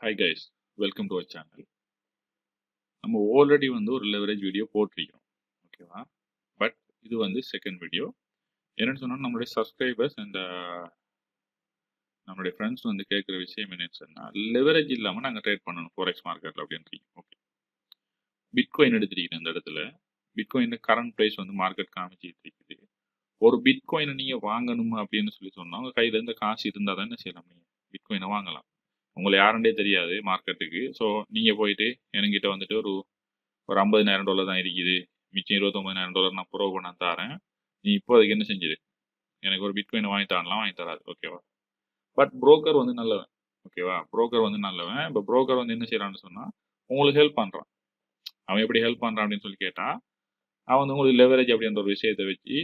Hi guys, welcome to our channel. நம்ம already ஒரு leverage video போட்டிருக்கோம், ஓகேவா? பட் இது செகண்ட் வீடியோ. என்னன்னு சொன்னா நம்மளுடைய சப்ஸ்கிரைபர்ஸ் அண்ட் நம்மளுடைய ஃப்ரெண்ட்ஸ் கேட்குற விஷயம் என்னன்னு சொன்னா, லெவரேஜ் இல்லாமல் நாங்கள் ட்ரேட் பண்ணணும் ஃபோரெக்ஸ் மார்க்கெட்டில் அப்படின்னு. ஓகே, பிட்காயின் எடுத்துருக்கீங்க. இந்த இடத்துல பிட்காயின் கரண்ட் ப்ரைஸ் மார்க்கெட் காமிச்சிட்டு இருக்குது. ஒரு பிட்காயினை நீங்கள் வாங்கணும் அப்படின்னு சொன்னால் உங்கள் கையில் இருந்த காசு இருந்தால் தான் என்ன செய்யலாம், நீங்கள் பிட்காயினை வாங்கலாம். உங்களை யாருன்றே தெரியாது மார்க்கெட்டுக்கு. ஸோ நீங்கள் போயிட்டு என்கிட்ட ஒரு $50,000 தான் இருக்குது, மிச்சம் $29,000 நான் ப்ரோ பண்ண தரேன், நீ இப்போ அதுக்கு என்ன செஞ்சுது, எனக்கு ஒரு பிட்காயின் வாங்கி தரலாம், வாங்கி தராது, ஓகேவா? பட் புரோக்கர் நல்லவன், ஓகேவா? புரோக்கர் நல்லவன். இப்போ புரோக்கர் என்ன செய்யறான்னு சொன்னால் உங்களுக்கு ஹெல்ப் பண்ணுறான். அவன் எப்படி ஹெல்ப் பண்ணுறான் அப்படின்னு சொல்லி கேட்டால், அவன் உங்களுக்கு லெவரேஜ் அப்படின்ற ஒரு விஷயத்தை வச்சு,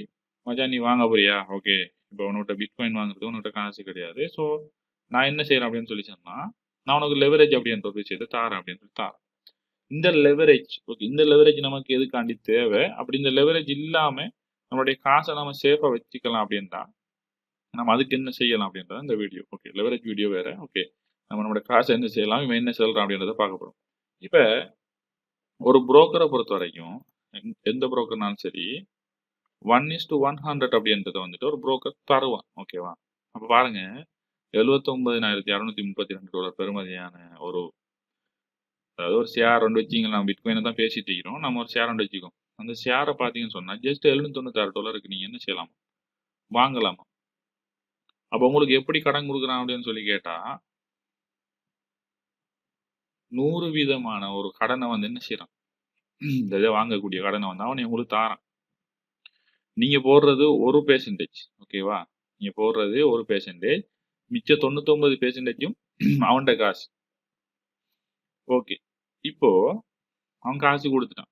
மச்சான் நீ வாங்க போறியா, ஓகே, இப்போ உன்கிட்ட பிட்காயின் வாங்குறது உன்கிட்ட காசு கிடையாது, ஸோ நான் என்ன செய்கிறேன் அப்படின்னு சொல்லி சொன்னால், நான் உனக்கு லெவரேஜ் அப்படின்ற ஒரு விஷயத்தை தாரேன் அப்படின்னு சொல்லி தாரேன். இந்த லெவரேஜ், ஓகே, இந்த லெவரேஜ் நமக்கு எதுக்காண்டி தேவை, அப்படி இந்த லெவரேஜ் இல்லாமல் நம்மளுடைய காசை நம்ம சேஃபாக வச்சுக்கலாம் அப்படின்றா நம்ம அதுக்கு என்ன செய்யலாம் அப்படின்றத இந்த வீடியோ. ஓகே, லெவரேஜ் வீடியோ வேற. ஓகே, நம்மளோட காசை என்ன செய்யலாம், இவன் என்ன சொல்கிறான் அப்படின்றத பார்க்க போகிறோம். இப்போ ஒரு புரோக்கரை பொறுத்த வரைக்கும், எந்த புரோக்கர்னாலும் சரி, 1:100 அப்படின்றத ஒரு புரோக்கர் தருவான், ஓகேவா? அப்போ பாருங்க, $79,632 பெறுமதியான அதாவது ஒரு ஷேர் வச்சுங்க. நம்ம பிட்காயினை தான் பேசிட்டு இருக்கிறோம், நம்ம ஒரு ஷேர் வச்சுக்கோம். அந்த ஷேரை பார்த்தீங்கன்னு சொன்னால் ஜஸ்ட் $796 நீங்கள் என்ன செய்யலாம், வாங்கலாமா? அப்போ உங்களுக்கு எப்படி கடன் கொடுக்குறான் அப்படின்னு சொல்லி கேட்டால், 100% ஒரு கடனை என்ன செய்யறான், இந்த இதை வாங்கக்கூடிய கடனை அவனை உங்களுக்கு தாரான். நீங்க போடுறது 1%, ஓகேவா? நீங்க போடுறது 1%, மிச்ச 99%ம் அவன்கிட்ட காசு. ஓகே, இப்போ அவன் காசு கொடுத்துட்டான்,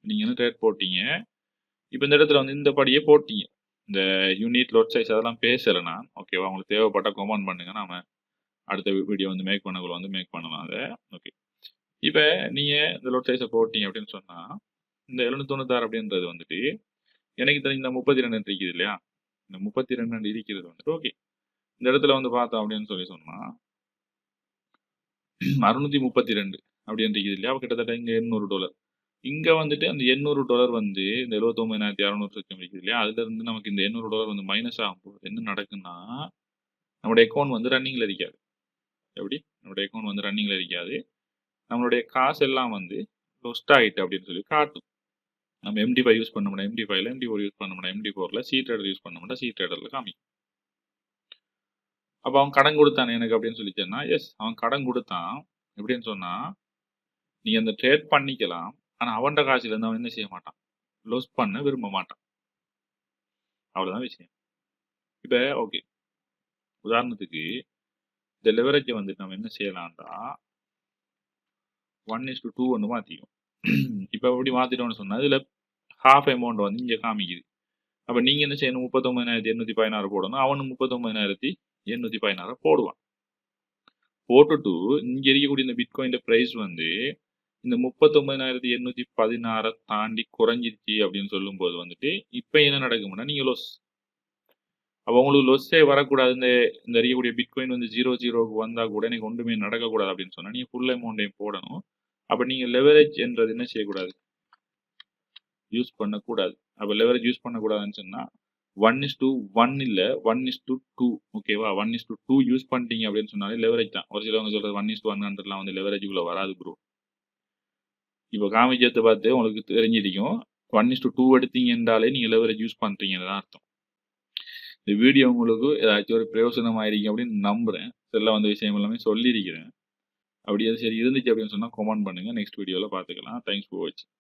நீங்க என்ன ட்ரேட் போட்டீங்க. இப்போ இந்த இடத்துல இந்த படியே போட்டீங்க. இந்த யூனிட் லோட் சைஸ் அதெல்லாம் பேசலை நான், ஓகேவா? உங்களுக்கு தேவைப்பட்ட கமெண்ட் பண்ணுங்க, நாம அடுத்த வீடியோ மேக் பண்ணக்குள்ள மேக் பண்ணலாம் அதை. ஓகே, இப்போ நீங்க இந்த லோட் சைஸை போட்டீங்க அப்படின்னு சொன்னா, இந்த 796 அப்படின்றது எனக்கு தெரிஞ்ச இந்த 32 இருக்குது இல்லையா, இந்த 32 இருக்கிறது ஓகே, இந்த இடத்துல பார்த்தோம் அப்படின்னு சொல்லி சொன்னா 632 அப்படின்னு இருக்குது இல்லையா, கிட்டத்தட்ட இங்க $800. இங்க அந்த $800 இந்த 79,600 இருக்குது இல்லையா, அதுல இருந்து நமக்கு இந்த $800 மைனஸ் ஆகும்போது என்ன நடக்குன்னா, நம்மளுடைய அக்கௌண்ட் ரன்னிங்ல இருக்காது. எப்படி நம்மளுடைய அக்கௌண்ட் ரன்னிங்ல இருக்காது, நம்மளுடைய காசு எல்லாம் லொஸ்ட் ஆகிட்டு அப்படின்னு சொல்லி காட்டும். நம்ம MD5 யூஸ் பண்ண முடியும், MD5ல MD4 யூஸ் பண்ண முடியும், MD4ல சி ட்ரேடர் யூஸ் பண்ண முடியும், சி ட்ரேடர்ல காமிக்கும். அப்போ அவன் கடன் கொடுத்தான் எனக்கு அப்படின்னு சொல்லி சொன்னா, எஸ் அவன் கடன் கொடுத்தான். எப்படின்னு சொன்னா, நீ அந்த ட்ரேட் பண்ணிக்கலாம், ஆனா அவன்கிட்ட காசுல இருந்து அவன் என்ன செய்ய மாட்டான், லோஸ் பண்ண விரும்ப மாட்டான். அவ்வளவுதான் விஷயம். இப்ப ஓகே, உதாரணத்துக்கு இந்த லெவரேஜை நம்ம என்ன செய்யலாம்டா, 1:2 மாத்திக்கும். இப்ப எப்படி மாத்திட்டோம்னு சொன்னா, இதுல ஹாஃப் அமௌண்ட் இங்க காமிக்குது. அப்ப நீங்க என்ன செய்யணும், 39,816 போடணும், அவனு 39,816 போடுவான். போட்டுட்டு இங்க இருக்கக்கூடிய இந்த பிட்காயின் பிரைஸ் இந்த 39,816 தாண்டி குறைஞ்சிருச்சு அப்படின்னு சொல்லும் போது இப்ப என்ன நடக்கும்னா, நீங்க லொஸ். அப்ப உங்களுக்கு லொஸ்ஸே வரக்கூடாது, இந்த இருக்கக்கூடிய பிட்காயின் 0 வந்தா கூட எனக்கு ஒன்றுமே நடக்கக்கூடாது அப்படின்னு சொன்னா, நீங்க ஃபுல் அமௌண்ட்டையும் போடணும். அப்ப நீங்க லெவரேஜ் என்றது என்ன செய்யக்கூடாது, யூஸ் பண்ணக்கூடாது. அப்ப லெவரேஜ் யூஸ் பண்ணக்கூடாதுன்னு சொன்னா 1:1 இல்ல 1:2, ஓகேவா? 1:2 யூஸ் பண்ணிட்டீங்க அப்படின்னு சொன்னாலே லெவரேஜ் தான். ஒரு சிலவங்க சொல்றது 1:100 லெவரேஜுக்குள்ள வராது ப்ரோ. இப்போ காமிச்சத்தை பார்த்து உங்களுக்கு தெரிஞ்சிருக்கும், 1:2 எடுத்தீங்க என்றாலே நீங்க லெவரேஜ் யூஸ் பண்றீங்கன்னு தான் அர்த்தம். இந்த வீடியோ உங்களுக்கு ஏதாச்சும் ஒரு பிரயோசனமாயிருக்கும் அப்படின்னு நம்புறேன். செல்ல விஷயம் எல்லாமே சொல்லியிருக்கிறேன். அப்படி அது சரி இருந்துச்சு அப்படின்னு சொன்னா கமெண்ட் பண்ணுங்க, நெக்ஸ்ட் வீடியோல பார்த்துக்கலாம். தேங்க்ஸ் ஃபார் வாட்சிங்.